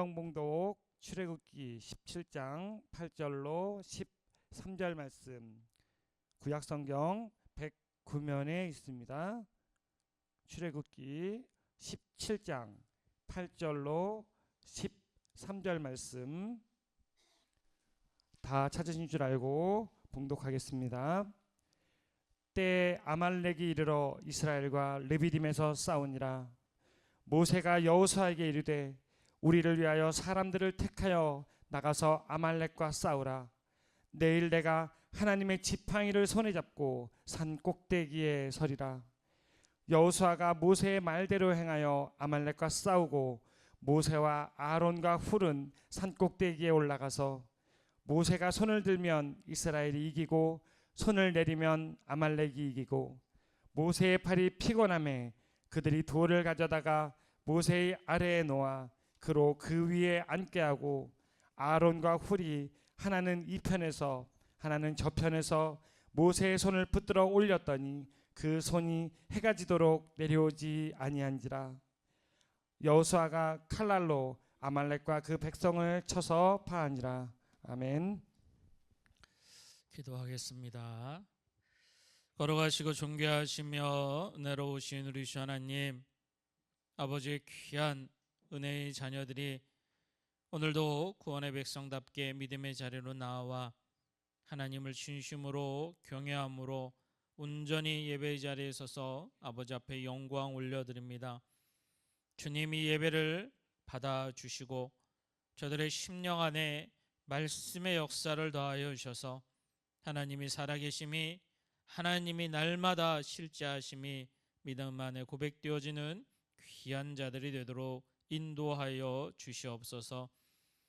성경봉독 출애굽기 17장 8절로 13절 말씀, 구약성경 109면에 있습니다. 출애굽기 17장 8절로 13절 말씀 다 찾으신 줄 알고 봉독하겠습니다. 때에 아말렉이 이르러 이스라엘과 르비딤에서 싸우니라. 모세가 여호수아에게 이르되 우리를 위하여 사람들을 택하여 나가서 아말렉과 싸우라. 내일 내가 하나님의 지팡이를 손에 잡고 산 꼭대기에 서리라. 여호수아가 모세의 말대로 행하여 아말렉과 싸우고 모세와 아론과 훌은 산 꼭대기에 올라가서 모세가 손을 들면 이스라엘이 이기고 손을 내리면 아말렉이 이기고 모세의 팔이 피곤함에 그들이 돌을 가져다가 모세의 아래에 놓아 그로 그 위에 앉게 하고 아론과 훌이 하나는 이 편에서 하나는 저 편에서 모세의 손을 붙들어 올렸더니 그 손이 해가 지도록 내려오지 아니한지라. 여호수아가 칼날로 아말렉과 그 백성을 쳐서 파하니라. 아멘. 기도하겠습니다. 걸어가시고 존귀하시며 은혜로우신 우리 주 하나님, 아버지의 귀한 은혜의 자녀들이 오늘도 구원의 백성답게 믿음의 자리로 나와 하나님을 진심으로 경외함으로 온전히 예배의 자리에 서서 아버지 앞에 영광 올려드립니다. 주님이 예배를 받아주시고 저들의 심령 안에 말씀의 역사를 더하여 주셔서 하나님이 살아계심이, 하나님이 날마다 실제하심이 믿음 안에 고백되어지는 귀한 자들이 되도록 인도하여 주시옵소서.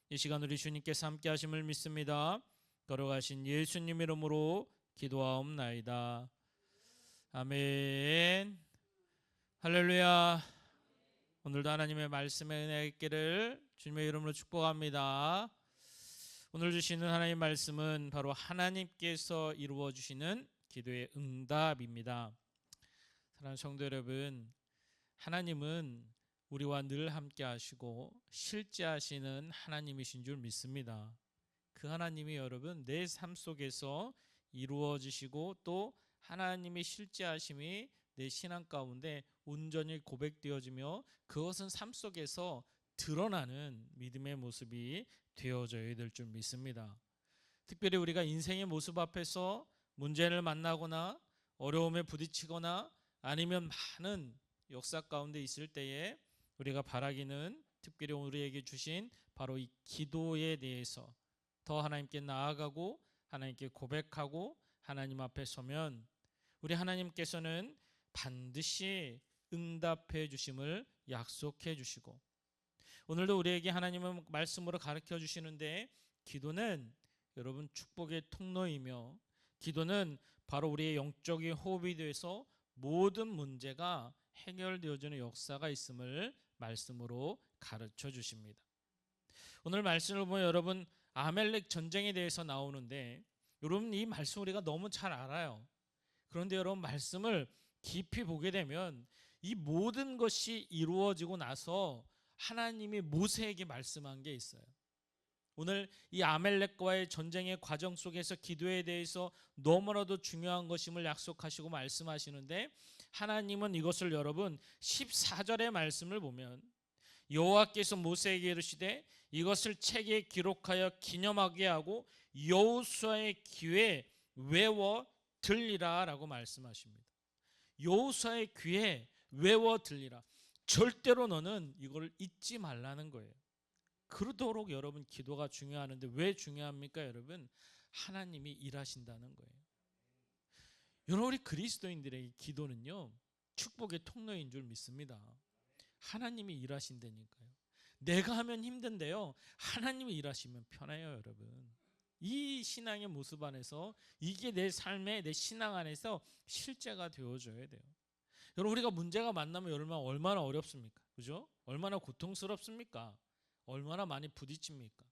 이 시간 우리 주님께서 함께 하심을 믿습니다. 걸어가신 예수님 이름으로 기도하옵나이다. 아멘. 할렐루야. 오늘도 하나님의 말씀의 은혜가 있기를 주님의 이름으로 축복합니다. 오늘 주시는 하나님의 말씀은 바로 하나님께서 이루어 주시는 기도의 응답입니다. 사랑하는 성도 여러분, 하나님은 우리와 늘 함께 하시고 실제하시는 하나님이신 줄 믿습니다. 그 하나님이 여러분 내 삶 속에서 이루어지시고 또 하나님의 실제하심이 내 신앙 가운데 온전히 고백되어지며 그것은 삶 속에서 드러나는 믿음의 모습이 되어져야 될 줄 믿습니다. 특별히 우리가 인생의 모습 앞에서 문제를 만나거나 어려움에 부딪히거나 아니면 많은 역사 가운데 있을 때에 우리가 바라기는 특별히 우리에게 주신 바로 이 기도에 대해서 더 하나님께 나아가고 하나님께 고백하고 하나님 앞에 서면 우리 하나님께서는 반드시 응답해 주심을 약속해 주시고, 오늘도 우리에게 하나님은 말씀으로 가르쳐 주시는데 기도는 여러분 축복의 통로이며 기도는 바로 우리의 영적인 호흡이 돼서 모든 문제가 해결되어지는 역사가 있음을 말씀으로 가르쳐 주십니다. 오늘 말씀을 보면 여러분 아말렉 전쟁에 대해서 나오는데 여러분 이 말씀 우리가 너무 잘 알아요. 그런데 여러분 말씀을 깊이 보게 되면 이 모든 것이 이루어지고 나서 하나님이 모세에게 말씀한 게 있어요. 오늘 이 아말렉과의 전쟁의 과정 속에서 기도에 대해서 너무나도 중요한 것임을 약속하시고 말씀하시는데 하나님은 이것을 여러분 14절의 말씀을 보면 여호와께서 모세에게 이르시되 이것을 책에 기록하여 기념하게 하고 여호수아의 귀에 외워 들리라 라고 말씀하십니다. 여호수아의 귀에 외워 들리라. 절대로 너는 이걸 잊지 말라는 거예요. 그러도록 여러분 기도가 중요하는데 왜 중요합니까 여러분? 하나님이 일하신다는 거예요. 여러분 우리 그리스도인들에게 기도는요 축복의 통로인 줄 믿습니다. 하나님이 일하신다니까요. 내가 하면 힘든데요 하나님이 일하시면 편해요 여러분. 이 신앙의 모습 안에서 이게 내 삶의 내 신앙 안에서 실제가 되어져야 돼요. 여러분 우리가 문제가 만나면 여러분 얼마나 어렵습니까? 그죠? 얼마나 고통스럽습니까? 얼마나 많이 부딪힙니까?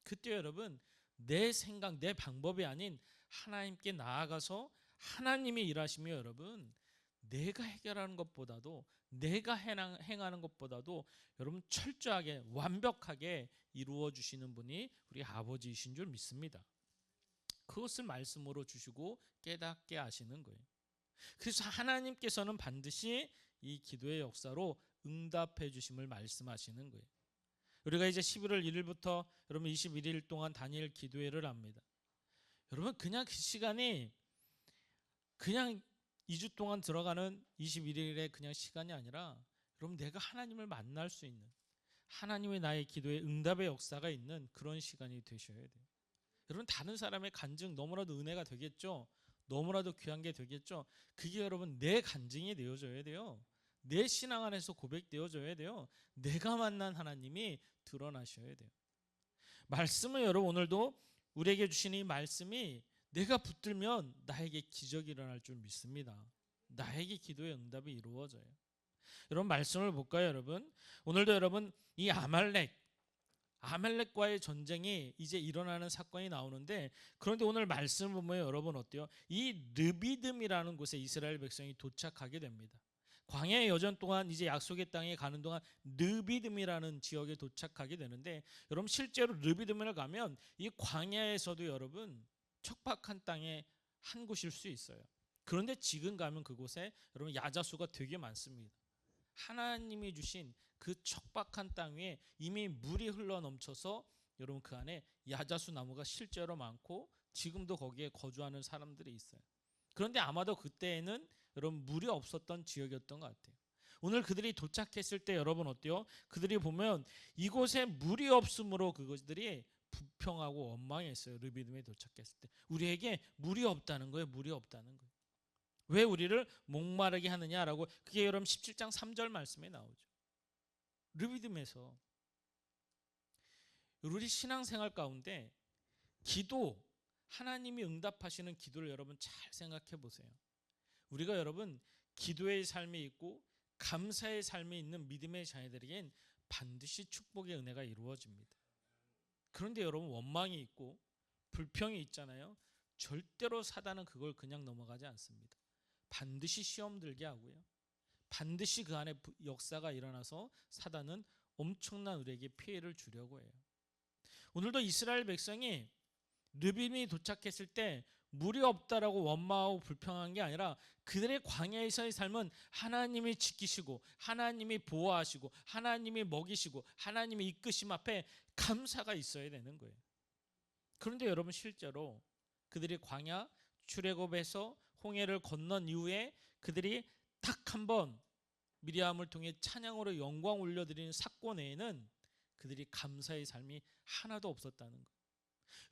그때 여러분 내 생각 내 방법이 아닌 하나님께 나아가서 하나님이 일하시며 여러분 내가 해결하는 것보다도 내가 행하는 것보다도 여러분 철저하게 완벽하게 이루어 주시는 분이 우리 아버지이신 줄 믿습니다. 그것을 말씀으로 주시고 깨닫게 하시는 거예요. 그래서 하나님께서는 반드시 이 기도의 역사로 응답해 주심을 말씀하시는 거예요. 우리가 이제 11월 1일부터 여러분 21일 동안 다니엘 기도회를 합니다. 여러분 그냥 그 시간이 그냥 2주 동안 들어가는 21일의 그냥 시간이 아니라 여러분 내가 하나님을 만날 수 있는, 하나님의 나의 기도에 응답의 역사가 있는 그런 시간이 되셔야 돼요. 여러분 다른 사람의 간증 너무나도 은혜가 되겠죠. 너무나도 귀한 게 되겠죠. 그게 여러분 내 간증이 되어져야 돼요. 내 신앙 안에서 고백되어져야 돼요. 내가 만난 하나님이 드러나셔야 돼요. 말씀을 여러분 오늘도 우리에게 주신 이 말씀이 내가 붙들면 나에게 기적이 일어날 줄 믿습니다. 나에게 기도의 응답이 이루어져요. 여러분 말씀을 볼까요, 여러분? 오늘도 여러분 이 아말렉과의 전쟁이 이제 일어나는 사건이 나오는데, 그런데 오늘 말씀을 보면 여러분 어때요? 이 르비딤이라는 곳에 이스라엘 백성이 도착하게 됩니다. 광야의 여정 동안 이제 약속의 땅에 가는 동안 르비딤이라는 지역에 도착하게 되는데, 여러분 실제로 르비딤을 가면 이 광야에서도 여러분 척박한 땅에 한 곳일 수 있어요. 그런데 지금 가면 그곳에 여러분 야자수가 되게 많습니다. 하나님이 주신 그 척박한 땅 위에 이미 물이 흘러 넘쳐서 여러분 그 안에 야자수 나무가 실제로 많고 지금도 거기에 거주하는 사람들이 있어요. 그런데 아마도 그때에는 여러분 물이 없었던 지역이었던 것 같아요. 오늘 그들이 도착했을 때 여러분 어때요? 그들이 보면 이곳에 물이 없으므로 그것들이 불평하고 원망했어요. 르비딤에 도착했을 때 우리에게 물이 없다는 거예요. 물이 없다는 거예요. 왜 우리를 목마르게 하느냐라고, 그게 여러분 17장 3절 말씀에 나오죠. 르비딤에서 우리 신앙생활 가운데 기도, 하나님이 응답하시는 기도를 여러분 잘 생각해 보세요. 우리가 여러분 기도의 삶이 있고 감사의 삶이 있는 믿음의 자녀들에겐 반드시 축복의 은혜가 이루어집니다. 그런데 여러분 원망이 있고 불평이 있잖아요. 절대로 사단은 그걸 그냥 넘어가지 않습니다. 반드시 시험 들게 하고요. 반드시 그 안에 역사가 일어나서 사단은 엄청난 우리에게 피해를 주려고 해요. 오늘도 이스라엘 백성이 르비딤이 도착했을 때 물이 없다라고 원망하고 불평한 게 아니라 그들의 광야에서의 삶은 하나님이 지키시고 하나님이 보호하시고 하나님이 먹이시고 하나님이 이끄심 앞에 감사가 있어야 되는 거예요. 그런데 여러분 실제로 그들이 광야 출애굽에서 홍해를 건넌 이후에 그들이 딱 한 번 미리암을 통해 찬양으로 영광 올려드리는 사건 외에는 그들이 감사의 삶이 하나도 없었다는 거예요.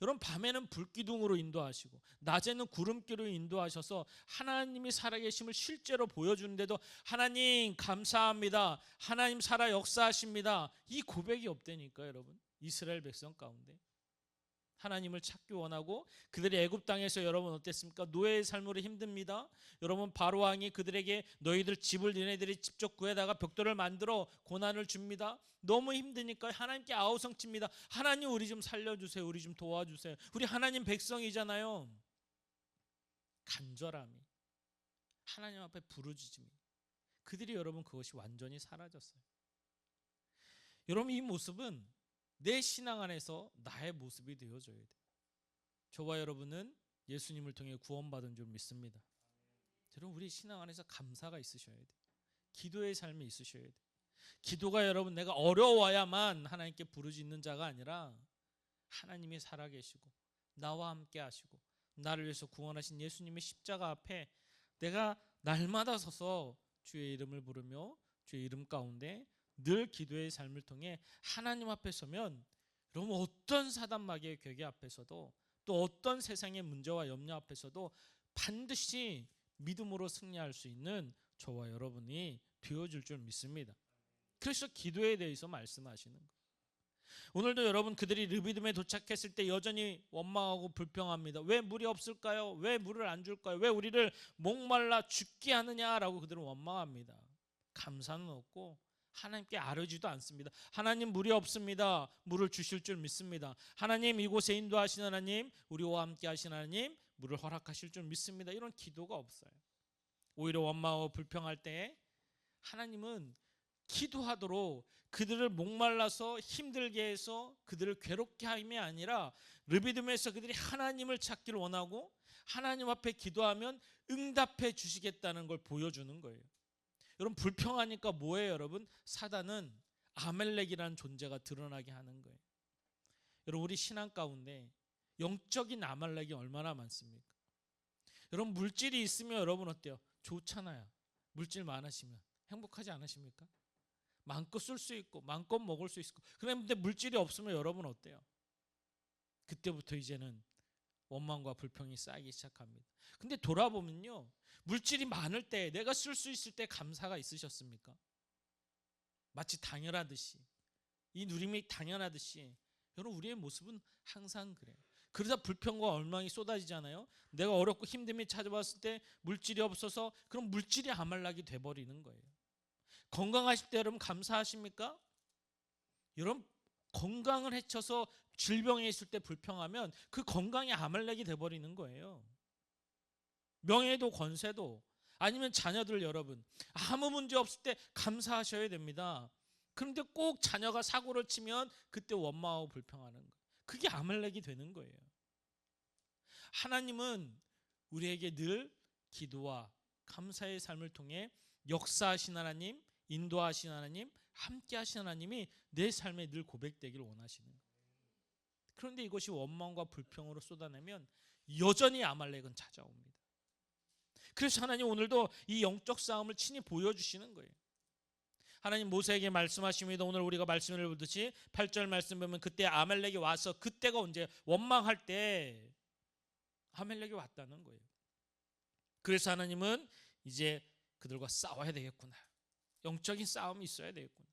여러분 밤에는 불기둥으로 인도하시고 낮에는 구름기로 인도하셔서 하나님이 살아계심을 실제로 보여주는데도 하나님 감사합니다, 하나님 살아 역사하십니다, 이 고백이 없다니까. 여러분 이스라엘 백성 가운데 하나님을 찾기 원하고 그들이 애굽 땅에서 여러분 어땠습니까? 노예의 삶으로 힘듭니다. 여러분 바로 왕이 그들에게 너희들 집을 너희들이 직접 구해다가 벽돌을 만들어 고난을 줍니다. 너무 힘드니까 하나님께 아우성칩니다. 하나님 우리 좀 살려주세요. 우리 좀 도와주세요. 우리 하나님 백성이잖아요. 간절함이, 하나님 앞에 부르짖음이, 그들이 여러분 그것이 완전히 사라졌어요. 여러분 이 모습은 내 신앙 안에서 나의 모습이 되어줘야 돼요. 저와 여러분은 예수님을 통해 구원받은 줄 믿습니다. 여러분 우리 신앙 안에서 감사가 있으셔야 돼요. 기도의 삶이 있으셔야 돼요. 기도가 여러분 내가 어려워야만 하나님께 부르짖는 자가 아니라 하나님이 살아계시고 나와 함께 하시고 나를 위해서 구원하신 예수님의 십자가 앞에 내가 날마다 서서 주의 이름을 부르며 주의 이름 가운데 늘 기도의 삶을 통해 하나님 앞에 서면 여러분 어떤 사단마귀의 괴계 앞에서도 또 어떤 세상의 문제와 염려 앞에서도 반드시 믿음으로 승리할 수 있는 저와 여러분이 되어줄 줄 믿습니다. 그래서 기도에 대해서 말씀하시는 거예요. 오늘도 여러분 그들이 르비딤에 도착했을 때 여전히 원망하고 불평합니다. 왜 물이 없을까요? 왜 물을 안 줄까요? 왜 우리를 목말라 죽게 하느냐라고 그들은 원망합니다. 감사는 없고 하나님께 아뢰지도 않습니다. 하나님 물이 없습니다. 물을 주실 줄 믿습니다. 하나님 이곳에 인도하시는 하나님, 우리와 함께 하시는 하나님, 물을 허락하실 줄 믿습니다. 이런 기도가 없어요. 오히려 원망하고 불평할 때 하나님은 기도하도록 그들을 목말라서 힘들게 해서 그들을 괴롭게 함이 아니라 르비딤에서 그들이 하나님을 찾기를 원하고 하나님 앞에 기도하면 응답해 주시겠다는 걸 보여주는 거예요. 여러분, 불평하니까 뭐예요? 여러분, 사단은 아멜렉이라는 존재가 드러나게 하는 거예요. 여러분, 우리 신앙 가운데 영적인 아말렉이 얼마나 많습니까? 여러분, 물질이 있으면 여러분 어때요? 좋잖아요. 물질 많으시면 행복하지 않으십니까? 마음껏 쓸 수 있고 마음껏 먹을 수 있고. 그런데 물질이 없으면 여러분 어때요? 그때부터 이제는 원망과 불평이 쌓이기 시작합니다. 근데 돌아보면요, 물질이 많을 때, 내가 쓸 수 있을 때 감사가 있으셨습니까? 마치 당연하듯이, 이 누림이 당연하듯이 여러분, 우리의 모습은 항상 그래요. 그러다 불평과 원망이 쏟아지잖아요. 내가 어렵고 힘듦이 찾아왔을 때 물질이 없어서, 그럼 물질이 아말락이 돼버리는 거예요. 건강하실 때 여러분 감사하십니까? 여러분, 건강을 해쳐서 질병에 있을 때 불평하면 그 건강이 아말렉이 돼버리는 거예요. 명예도 권세도 아니면 자녀들, 여러분 아무 문제 없을 때 감사하셔야 됩니다. 그런데 꼭 자녀가 사고를 치면 그때 원망하고 불평하는 거예요. 그게 아말렉이 되는 거예요. 하나님은 우리에게 늘 기도와 감사의 삶을 통해 역사하신 하나님, 인도하신 하나님, 함께 하신 하나님이 내 삶에 늘 고백되기를 원하시는 거예요. 그런데 이것이 원망과 불평으로 쏟아내면 여전히 아말렉은 찾아옵니다. 그래서 하나님 오늘도 이 영적 싸움을 친히 보여주시는 거예요. 하나님 모세에게 말씀하십니다. 오늘 우리가 말씀을 보듯이 8절 말씀 보면 그때 아말렉이 와서, 그때가 언제? 원망할 때 아말렉이 왔다는 거예요. 그래서 하나님은 이제 그들과 싸워야 되겠구나. 영적인 싸움이 있어야 되겠구나.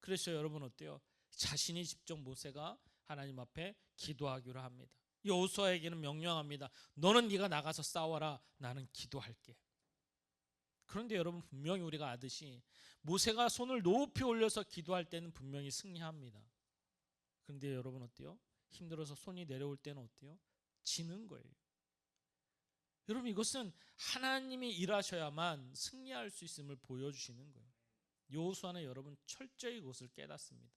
그래서 여러분 어때요? 자신이 직접 모세가 하나님 앞에 기도하기로 합니다. 여호수아에게는 명령합니다. 너는 네가 나가서 싸워라. 나는 기도할게. 그런데 여러분, 분명히 우리가 아듯이 모세가 손을 높이 올려서 기도할 때는 분명히 승리합니다. 그런데 여러분 어때요? 힘들어서 손이 내려올 때는 어때요? 지는 거예요. 여러분, 이것은 하나님이 일하셔야만 승리할 수 있음을 보여주시는 거예요. 여호수아는 여러분 철저히 그것을 깨닫습니다.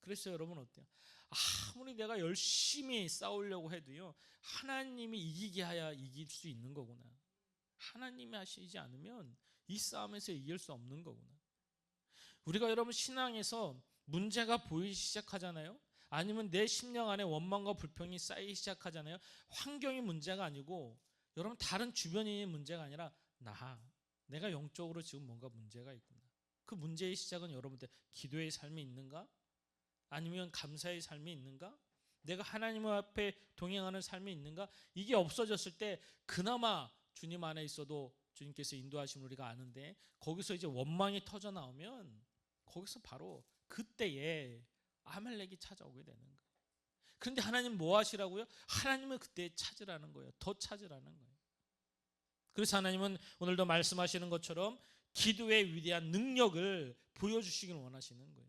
그래서 여러분 어때요? 아무리 내가 열심히 싸우려고 해도요, 하나님이 이기게 하야 이길 수 있는 거구나. 하나님이 하시지 않으면 이 싸움에서 이길 수 없는 거구나. 우리가 여러분 신앙에서 문제가 보이기 시작하잖아요. 아니면 내 심령 안에 원망과 불평이 쌓이기 시작하잖아요. 환경이 문제가 아니고 여러분 다른 주변이 문제가 아니라 내가 영적으로 지금 뭔가 문제가 있구나. 그 문제의 시작은 여러분들 기도의 삶이 있는가? 아니면 감사의 삶이 있는가? 내가 하나님 앞에 동행하는 삶이 있는가? 이게 없어졌을 때 그나마 주님 안에 있어도 주님께서 인도하시면 우리가 아는데, 거기서 이제 원망이 터져 나오면 거기서 바로 그때에 아말렉이 찾아오게 되는 거예요. 그런데 하나님 뭐 하시라고요? 하나님은 그때 찾으라는 거예요. 더 찾으라는 거예요. 그래서 하나님은 오늘도 말씀하시는 것처럼 기도의 위대한 능력을 보여주시길 원하시는 거예요.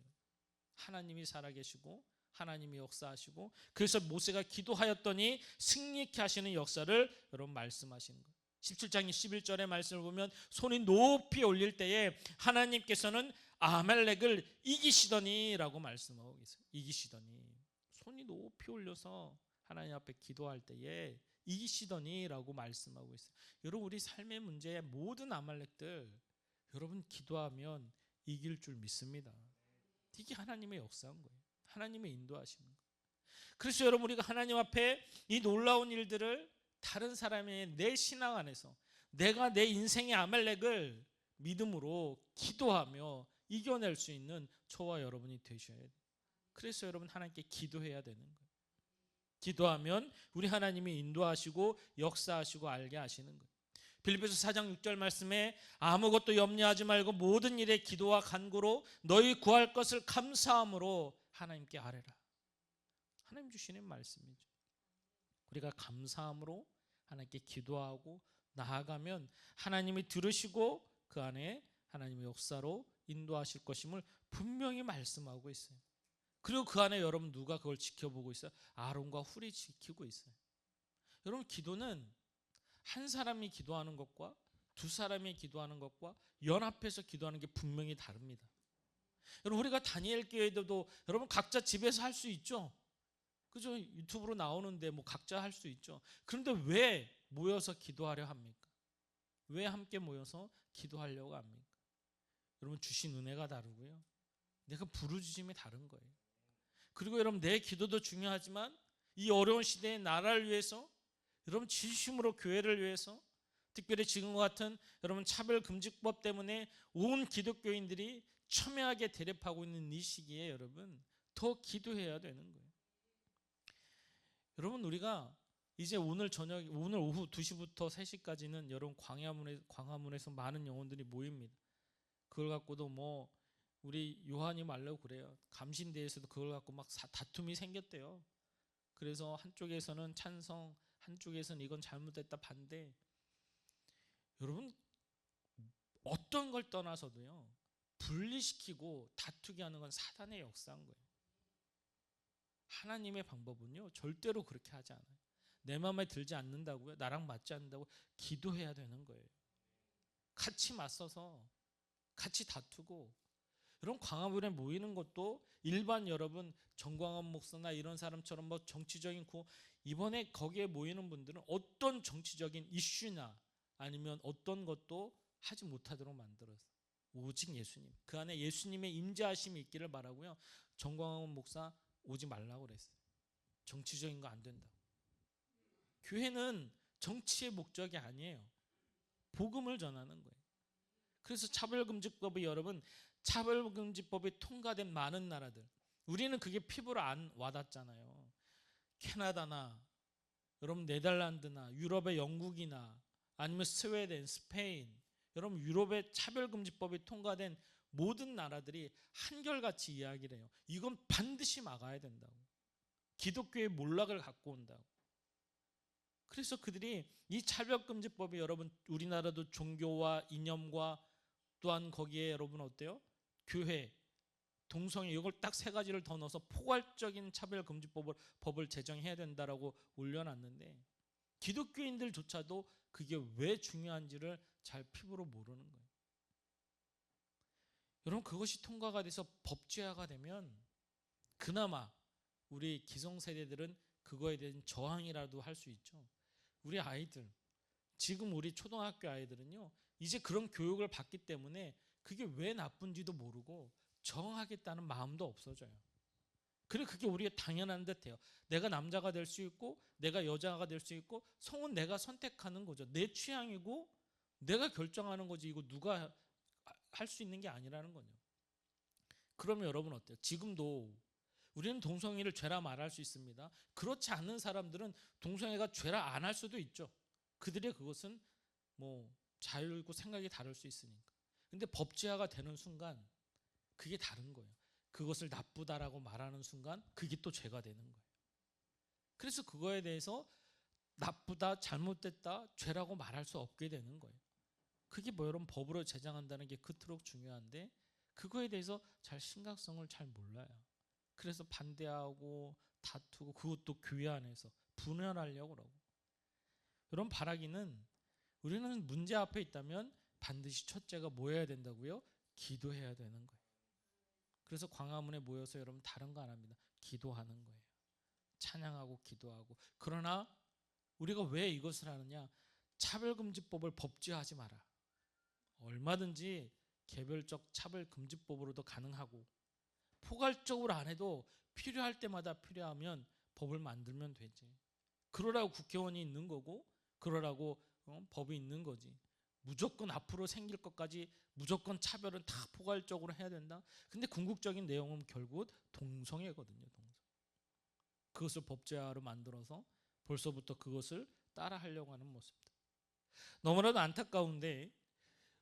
하나님이 살아계시고 하나님이 역사하시고, 그래서 모세가 기도하였더니 승리케 하시는 역사를 여러분 말씀하시는 거예요. 17장 11절의 말씀을 보면 손이 높이 올릴 때에 하나님께서는 아말렉을 이기시더니 라고 말씀하고 계세요. 이기시더니, 손이 높이 올려서 하나님 앞에 기도할 때에 이기시더니 라고 말씀하고 있어요. 여러분, 우리 삶의 문제의 모든 아말렉들 여러분 기도하면 이길 줄 믿습니다. 이게 하나님의 역사인 거예요. 하나님의 인도하시는 거예요. 그래서 여러분, 우리가 하나님 앞에 이 놀라운 일들을 다른 사람의 내 신앙 안에서 내가 내 인생의 아말렉을 믿음으로 기도하며 이겨낼 수 있는 저와 여러분이 되셔야 돼요. 그래서 여러분 하나님께 기도해야 되는 거예요. 기도하면 우리 하나님이 인도하시고 역사하시고 알게 하시는 거예요. 빌립보서 4장 6절 말씀에 아무것도 염려하지 말고 모든 일에 기도와 간구로 너희 구할 것을 감사함으로 하나님께 아뢰라. 하나님 주시는 말씀이죠. 우리가 감사함으로 하나님께 기도하고 나아가면 하나님이 들으시고 그 안에 하나님의 역사로 인도하실 것임을 분명히 말씀하고 있어요. 그리고 그 안에 여러분 누가 그걸 지켜보고 있어요? 아론과 훌이 지키고 있어요. 여러분, 기도는 한 사람이 기도하는 것과 두 사람이 기도하는 것과 연합해서 기도하는 게 분명히 다릅니다. 여러분, 우리가 다니엘 교회도 여러분 각자 집에서 할 수 있죠. 그죠? 유튜브로 나오는데 뭐 각자 할 수 있죠. 그런데 왜 모여서 기도하려 합니까? 왜 함께 모여서 기도하려고 합니까? 여러분, 주신 은혜가 다르고요, 내가 부르짖음이 다른 거예요. 그리고 여러분, 내 기도도 중요하지만 이 어려운 시대에 나라를 위해서, 여러분 진심으로 교회를 위해서, 특별히 지금과 같은 여러분 차별금지법 때문에 온 기독교인들이 첨예하게 대립하고 있는 이 시기에 여러분 더 기도해야 되는 거예요. 여러분, 우리가 이제 오늘 오후 2시부터 3시까지는 여러분 광화문에서 많은 영혼들이 모입니다. 그걸 갖고도 뭐 우리 요한이 말라고 그래요. 감신대에서도 그걸 갖고 막 다툼이 생겼대요. 그래서 한쪽에서는 찬성, 한쪽에서는 이건 잘못됐다 반대. 여러분, 어떤 걸 떠나서도요, 분리시키고 다투게 하는 건 사단의 역사인 거예요. 하나님의 방법은요, 절대로 그렇게 하지 않아요. 내 마음에 들지 않는다고요, 나랑 맞지 않는다고 기도해야 되는 거예요. 같이 맞서서 같이 다투고. 여러분, 광화문에 모이는 것도 일반 여러분 정광훈 목사나 이런 사람처럼 뭐 정치적인 이번에 거기에 모이는 분들은 어떤 정치적인 이슈나 아니면 어떤 것도 하지 못하도록 만들었어요. 오직 예수님, 그 안에 예수님의 임재하심이 있기를 바라고요. 정광훈 목사 오지 말라고 그랬어요. 정치적인 거 안 된다고. 교회는 정치의 목적이 아니에요. 복음을 전하는 거예요. 그래서 차별금지법이 여러분, 차별금지법이 통과된 많은 나라들, 우리는 그게 피부로 안 와닿잖아요. 캐나다나 여러분 네덜란드나 유럽의 영국이나 아니면 스웨덴, 스페인, 여러분 유럽의 차별금지법이 통과된 모든 나라들이 한결같이 이야기를 해요. 이건 반드시 막아야 된다고. 기독교의 몰락을 갖고 온다고. 그래서 그들이 이 차별금지법이 여러분 우리나라도 종교와 이념과 또한 거기에 여러분 어때요? 교회, 동성애, 이걸 딱 3가지를 더 넣어서 포괄적인 차별금지법을 제정해야 된다라고 올려놨는데 기독교인들조차도 그게 왜 중요한지를 잘 피부로 모르는 거예요. 여러분, 그것이 통과가 돼서 법제화가 되면 그나마 우리 기성세대들은 그거에 대한 저항이라도 할 수 있죠. 우리 아이들, 지금 우리 초등학교 아이들은요, 이제 그런 교육을 받기 때문에 그게 왜 나쁜지도 모르고 저항하겠다는 마음도 없어져요. 그리고 그게 우리가 당연한 듯해요. 내가 남자가 될 수 있고 내가 여자가 될 수 있고 성은 내가 선택하는 거죠. 내 취향이고 내가 결정하는 거지, 이거 누가 할 수 있는 게 아니라는 거죠. 그러면 여러분 어때요? 지금도 우리는 동성애를 죄라 말할 수 있습니다. 그렇지 않은 사람들은 동성애가 죄라 안 할 수도 있죠. 그들의 그것은 뭐 자유이고 생각이 다를 수 있으니까. 근데 법제화가 되는 순간 그게 다른 거예요. 그것을 나쁘다라고 말하는 순간 그게 또 죄가 되는 거예요. 그래서 그거에 대해서 나쁘다, 잘못됐다, 죄라고 말할 수 없게 되는 거예요. 그게 뭐 여러분 법으로 제정한다는 게 그토록 중요한데 그거에 대해서 잘 심각성을 잘 몰라요. 그래서 반대하고 다투고, 그것도 교회 안에서 분열하려고 그러고. 여러분, 바라기는 우리는 문제 앞에 있다면 반드시 첫째가 뭐 해야 된다고요? 기도해야 되는 거예요. 그래서 광화문에 모여서 여러분 다른 거 안 합니다. 기도하는 거예요. 찬양하고 기도하고. 그러나 우리가 왜 이것을 하느냐? 차별금지법을 법제화하지 마라. 얼마든지 개별적 차별금지법으로도 가능하고, 포괄적으로 안 해도 필요할 때마다 필요하면 법을 만들면 되지. 그러라고 국회의원이 있는 거고, 그러라고 법이 있는 거지. 무조건 앞으로 생길 것까지 무조건 차별은 다 포괄적으로 해야 된다. 근데 궁극적인 내용은 결국 동성애거든요. 그것을 법제화로 만들어서 벌써부터 그것을 따라하려고 하는 모습입니다. 너무나도 안타까운데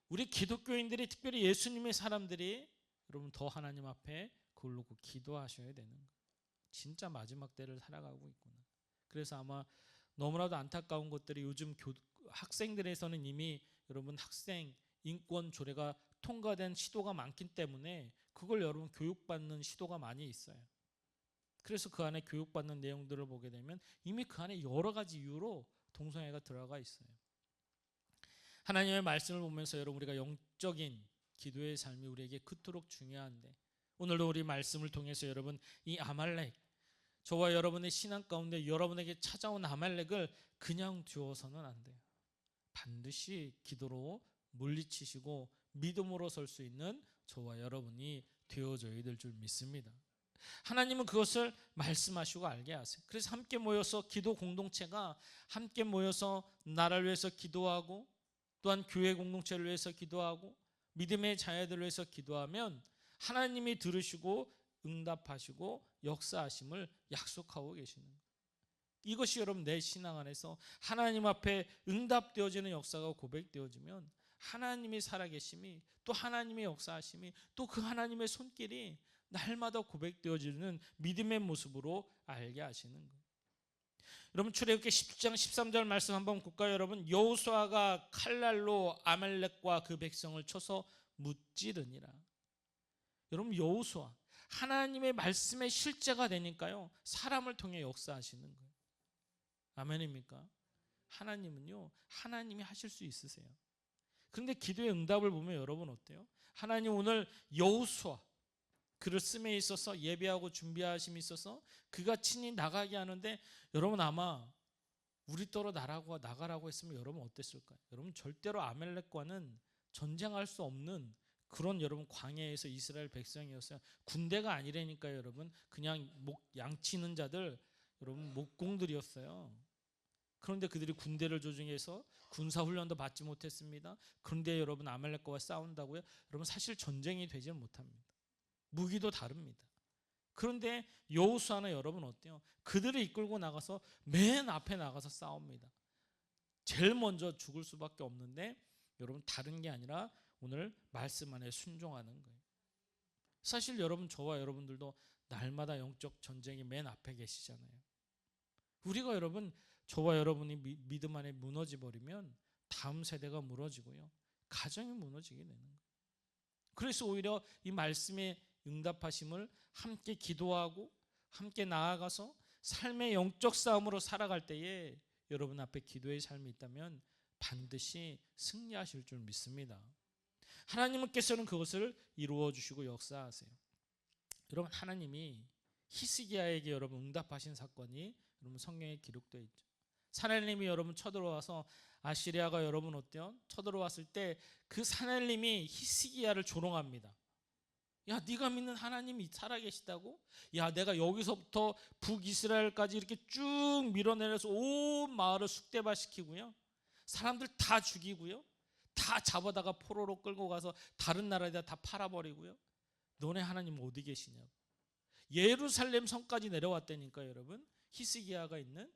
우리 기독교인들이, 특별히 예수님의 사람들이 여러분 더 하나님 앞에 그걸 놓고 기도하셔야 되는 거예요. 진짜 마지막 때를 살아가고 있구나. 그래서 아마 너무나도 안타까운 것들이 요즘 학생들에서는 이미 여러분 학생 인권 조례가 통과된 시도가 많기 때문에 그걸 여러분 교육받는 시도가 많이 있어요. 그래서 그 안에 교육받는 내용들을 보게 되면 이미 그 안에 여러 가지 이유로 동성애가 들어가 있어요. 하나님의 말씀을 보면서 여러분 우리가 영적인 기도의 삶이 우리에게 그토록 중요한데 오늘도 우리 말씀을 통해서 여러분 이 아말렉 저와 여러분의 신앙 가운데 여러분에게 찾아온 아말렉을 그냥 두어서는 안 돼요. 반드시 기도로 물리치시고 믿음으로 설 수 있는 저와 여러분이 되어져야 될 줄 믿습니다. 하나님은 그것을 말씀하시고 알게 하세요. 그래서 함께 모여서 기도 공동체가 함께 모여서 나라를 위해서 기도하고 또한 교회 공동체를 위해서 기도하고 믿음의 자녀들을 위해서 기도하면 하나님이 들으시고 응답하시고 역사하심을 약속하고 계시는 거예요. 이것이 여러분 내 신앙 안에서 하나님 앞에 응답되어지는 역사가 고백되어지면 하나님이 살아계심이 또 하나님의 역사하심이 또 그 하나님의 손길이 날마다 고백되어지는 믿음의 모습으로 알게 하시는 거예요. 여러분 출애굽기 10장 13절 말씀 한번 볼까요? 여러분 여호수아가 칼날로 아말렉과 그 백성을 쳐서 무찌르니라. 여러분 여호수아 하나님의 말씀의 실제가 되니까요 사람을 통해 역사하시는 거예요. 아멘입니까? 하나님은요 하나님이 하실 수 있으세요. 그런데 기도의 응답을 보면 여러분 어때요? 하나님 오늘 여호수아 그를 씀에 있어서 예배하고 준비하심이 있어서 그가 친히 나가게 하는데 여러분 아마 우리 떠러 나가라고 했으면 여러분 어땠을까요? 여러분 절대로 아말렉과는 전쟁할 수 없는 그런 여러분 광야에서 이스라엘 백성이었어요. 군대가 아니라니까요 여러분. 그냥 양치는 자들 여러분 목공들이었어요. 그런데 그들이 군대를 조종해서 군사훈련도 받지 못했습니다. 그런데 여러분 아말렉과 싸운다고요? 여러분 사실 전쟁이 되지는 못합니다. 무기도 다릅니다. 그런데 여호수아는 여러분 어때요? 그들을 이끌고 나가서 맨 앞에 나가서 싸웁니다. 제일 먼저 죽을 수밖에 없는데 여러분 다른 게 아니라 오늘 말씀 안에 순종하는 거예요. 사실 여러분 저와 여러분들도 날마다 영적 전쟁이 맨 앞에 계시잖아요. 우리가 여러분 저와 여러분이 믿음 안에 무너져 버리면 다음 세대가 무너지고요. 가정이 무너지게 되는 거예요. 그래서 오히려 이 말씀의 응답하심을 함께 기도하고 함께 나아가서 삶의 영적 싸움으로 살아갈 때에 여러분 앞에 기도의 삶이 있다면 반드시 승리하실 줄 믿습니다. 하나님께서는 그것을 이루어 주시고 역사하세요. 여러분 하나님이 히스기야에게 여러분 응답하신 사건이 여러분 성경에 기록되어 있죠. 사나님이 여러분 쳐들어와서 아시리아가 여러분 어때요? 쳐들어왔을 때 그 사나님이 히스기야를 조롱합니다. 야 네가 믿는 하나님이 살아계시다고? 야 내가 여기서부터 북이스라엘까지 이렇게 쭉 밀어내려서 온 마을을 쑥대밭시키고요. 사람들 다 죽이고요. 다 잡아다가 포로로 끌고 가서 다른 나라에다 다 팔아버리고요. 너네 하나님 어디 계시냐고. 예루살렘 성까지 내려왔다니까요 여러분. 히스기야가 있는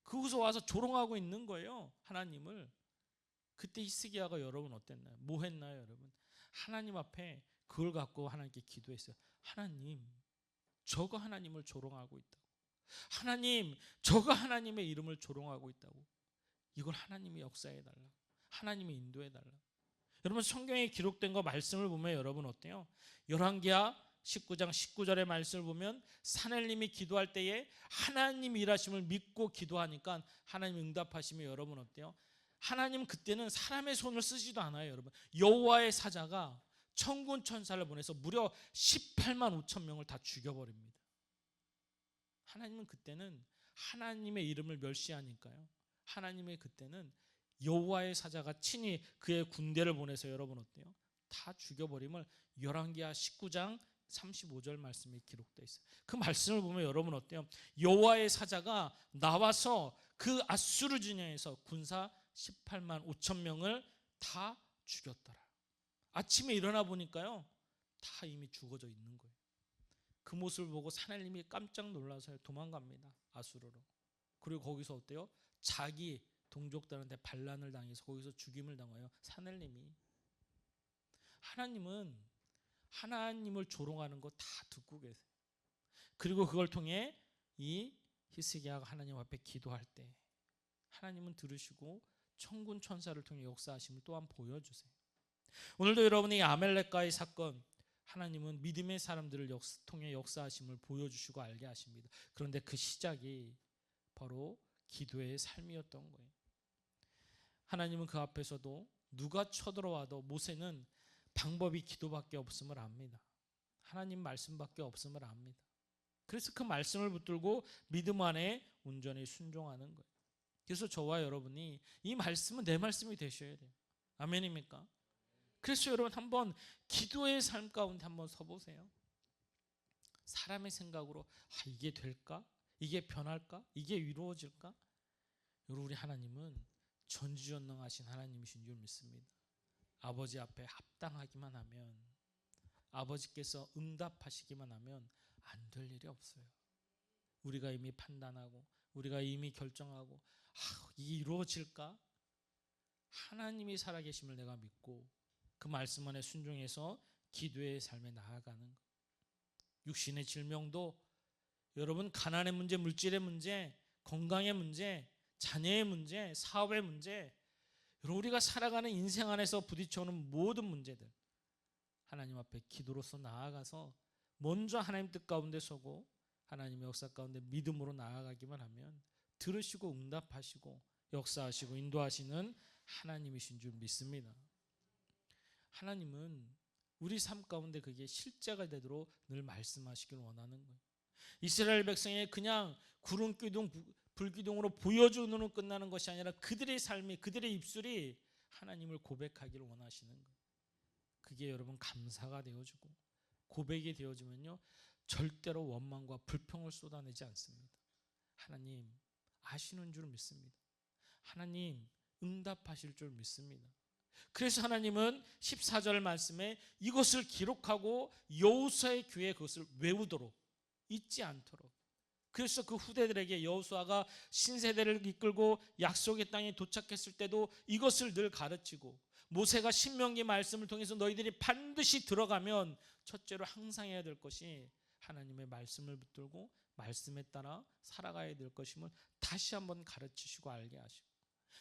그곳에 와서 조롱하고 있는 거예요 하나님을. 그때 히스기야가 여러분 어땠나요? 뭐 했나요 여러분? 하나님 앞에 그걸 갖고 하나님께 기도했어요. 하나님 저거 하나님을 조롱하고 있다고. 하나님 저거 하나님의 이름을 조롱하고 있다고. 이걸 하나님이 역사해달라고. 하나님이 인도해달라고. 여러분 성경에 기록된 거 말씀을 보면 여러분 어때요? 열왕기하 19장 19절의 말씀을 보면 사내님이 기도할 때에 하나님 일하심을 믿고 기도하니까 하나님 응답하시면 여러분 어때요? 하나님 그때는 사람의 손을 쓰지도 않아요 여러분. 여호와의 사자가 천군 천사를 보내서 무려 18만 5천 명을 다 죽여버립니다. 하나님은 그때는 하나님의 이름을 멸시하니까요. 하나님의 그때는 여호와의 사자가 친히 그의 군대를 보내서 여러분 어때요? 다 죽여버림을 열왕기하 19장 35절 말씀이 기록되어 있어요. 그 말씀을 보면 여러분 어때요? 여호와의 사자가 나와서 그 아수르 진영에서 군사 18만 5천 명을 다 죽였더라. 아침에 일어나 보니까요 다 이미 죽어져 있는 거예요. 그 모습을 보고 사내님이 깜짝 놀라서 도망갑니다. 아수르로. 그리고 거기서 어때요? 자기 동족들한테 반란을 당해서 거기서 죽임을 당해요. 사내님이. 하나님은 하나님을 조롱하는 거 다 듣고 계세요. 그리고 그걸 통해 이 히스기야가 하나님 앞에 기도할 때 하나님은 들으시고 천군 천사를 통해 역사하심을 또한 보여주세요. 오늘도 여러분이 아말렉과의 사건 하나님은 믿음의 사람들을 통해 역사하심을 보여주시고 알게 하십니다. 그런데 그 시작이 바로 기도의 삶이었던 거예요. 하나님은 그 앞에서도 누가 쳐들어와도 모세는 방법이 기도밖에 없음을 압니다. 하나님 말씀밖에 없음을 압니다. 그래서 그 말씀을 붙들고 믿음 안에 온전히 순종하는 거예요. 그래서 저와 여러분이 이 말씀은 내 말씀이 되셔야 돼요. 아멘입니까? 그래서 여러분 한번 기도의 삶 가운데 한번 서보세요. 사람의 생각으로 이게 될까? 이게 변할까? 이게 이루어질까? 여러분, 우리 하나님은 전지전능하신 하나님이신 줄 믿습니다. 아버지 앞에 합당하기만 하면, 아버지께서 응답하시기만 하면 안 될 일이 없어요. 우리가 이미 판단하고 우리가 이미 결정하고 이게 이루어질까? 하나님이 살아계심을 내가 믿고 그 말씀 안에 순종해서 기도의 삶에 나아가는 것. 육신의 질병도 여러분, 가난의 문제, 물질의 문제, 건강의 문제, 자녀의 문제, 사업의 문제, 여러분, 우리가 살아가는 인생 안에서 부딪혀오는 모든 문제들 하나님 앞에 기도로서 나아가서 먼저 하나님 뜻 가운데 서고 하나님의 역사 가운데 믿음으로 나아가기만 하면 들으시고 응답하시고 역사하시고 인도하시는 하나님이신 줄 믿습니다. 하나님은 우리 삶 가운데 그게 실제가 되도록 늘 말씀하시길 원하는 거예요. 이스라엘 백성의 그냥 구름기둥 불기둥으로 보여주는 끝나는 것이 아니라 그들의 삶이, 그들의 입술이 하나님을 고백하기를 원하시는 거예요. 그게 여러분 감사가 되어지고 고백이 되어지면요, 절대로 원망과 불평을 쏟아내지 않습니다. 하나님 아시는 줄 믿습니다. 하나님 응답하실 줄 믿습니다. 그래서 하나님은 14절 말씀에 이것을 기록하고 여호수아의 귀에 그것을 외우도록, 잊지 않도록. 그래서 그 후대들에게 여호수아가 신세대를 이끌고 약속의 땅에 도착했을 때도 이것을 늘 가르치고, 모세가 신명기 말씀을 통해서 너희들이 반드시 들어가면 첫째로 항상 해야 될 것이 하나님의 말씀을 붙들고 말씀에 따라 살아가야 될 것임을 다시 한번 가르치시고 알게 하시고,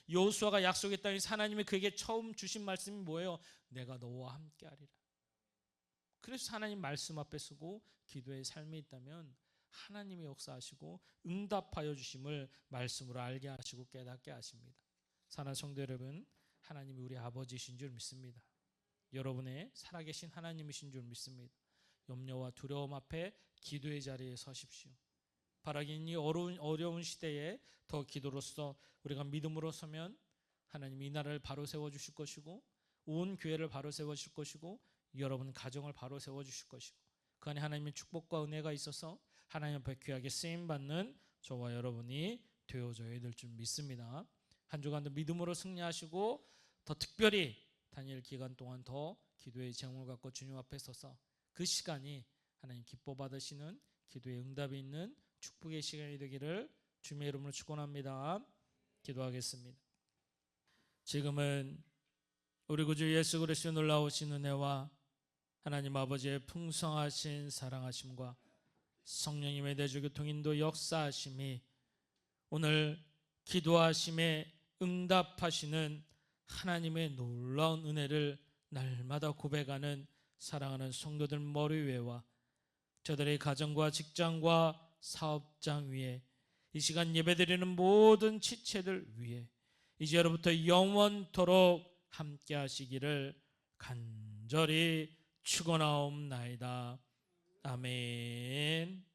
여호수아가 약속의 땅에서 하나님이 그에게 처음 주신 말씀이 뭐예요? 내가 너와 함께하리라. 그래서 하나님 말씀 앞에 서고 기도의 삶이 있다면 하나님이 역사하시고 응답하여 주심을 말씀으로 알게 하시고 깨닫게 하십니다. 사랑하는 성도 여러분, 하나님이 우리 아버지이신 줄 믿습니다. 여러분의 살아계신 하나님이신 줄 믿습니다. 염려와 두려움 앞에 기도의 자리에 서십시오. 바라기는 이 어려운 시대에 더 기도로서 우리가 믿음으로 서면 하나님 이 나라를 바로 세워주실 것이고, 온 교회를 바로 세워주실 것이고, 여러분 가정을 바로 세워주실 것이고, 그 안에 하나님의 축복과 은혜가 있어서 하나님 앞에 귀하게 쓰임받는 저와 여러분이 되어져야 될 줄 믿습니다. 한 주간도 믿음으로 승리하시고 더 특별히 다니엘 기간 동안 더 기도의 제목을 갖고 주님 앞에 서서 그 시간이 하나님 기뻐 받으시는 기도의 응답이 있는 축복의 시간이 되기를 주님의 이름으로 축원합니다. 기도하겠습니다. 지금은 우리 구주 예수 그리스도의 놀라우신 은혜와 하나님 아버지의 풍성하신 사랑하심과 성령님의 내주 교통인도 역사하심이 오늘 기도하심에 응답하시는 하나님의 놀라운 은혜를 날마다 고백하는 사랑하는 성도들 머리 위에와 저들의 가정과 직장과 사업장 위에, 이 시간 예배드리는 모든 지체들 위에 이제로부터 영원토록 함께 하시기를 간절히 축원하옵나이다. 아멘.